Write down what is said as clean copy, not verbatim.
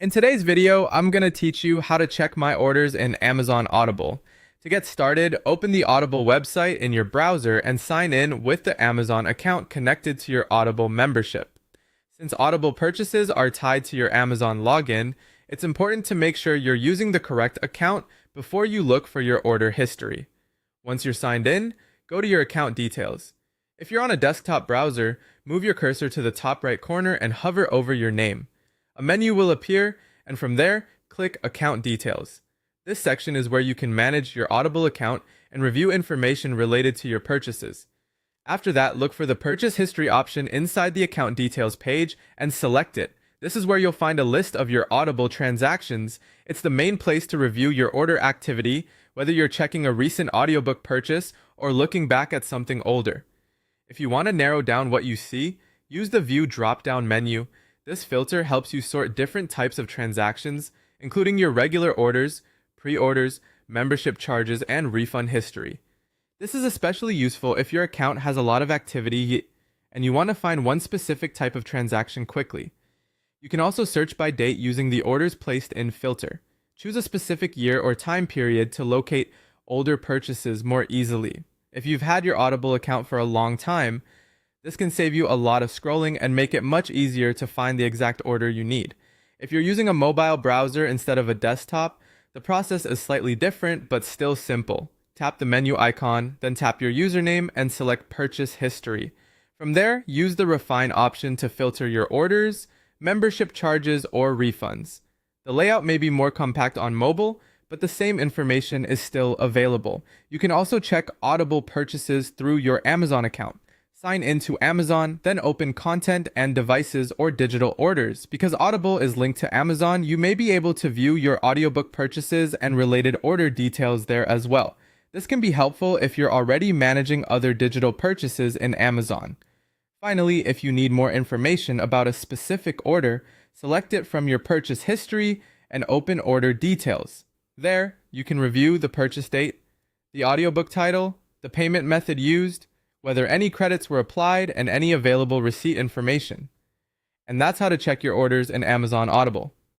In today's video, I'm going to teach you how to check my orders in Amazon Audible. To get started, open the Audible website in your browser and sign in with the Amazon account connected to your Audible membership. Since Audible purchases are tied to your Amazon login, it's important to make sure you're using the correct account before you look for your order history. Once you're signed in, go to your account details. If you're on a desktop browser, move your cursor to the top right corner and hover over your name. A menu will appear, and from there, click Account Details. This section is where you can manage your Audible account and review information related to your purchases. After that, look for the Purchase History option inside the Account Details page and select it. This is where you'll find a list of your Audible transactions. It's the main place to review your order activity, whether you're checking a recent audiobook purchase or looking back at something older. If you want to narrow down what you see, use the View drop-down menu. This filter helps you sort different types of transactions, including your regular orders, pre-orders, membership charges, and refund history. This is especially useful if your account has a lot of activity and you want to find one specific type of transaction quickly. You can also search by date using the Orders Placed In filter. Choose a specific year or time period to locate older purchases more easily. If you've had your Audible account for a long time, this can save you a lot of scrolling and make it much easier to find the exact order you need. If you're using a mobile browser instead of a desktop, the process is slightly different but still simple. Tap the menu icon, then tap your username and select Purchase History. From there, use the Refine option to filter your orders, membership charges, or refunds. The layout may be more compact on mobile, but the same information is still available. You can also check Audible purchases through your Amazon account. Sign into Amazon, then open Content and Devices or Digital Orders. Because Audible is linked to Amazon, you may be able to view your audiobook purchases and related order details there as well. This can be helpful if you're already managing other digital purchases in Amazon. Finally, if you need more information about a specific order, select it from your purchase history and open Order Details. There, you can review the purchase date, the audiobook title, the payment method used, whether any credits were applied, and any available receipt information. And that's how to check your orders in Amazon Audible.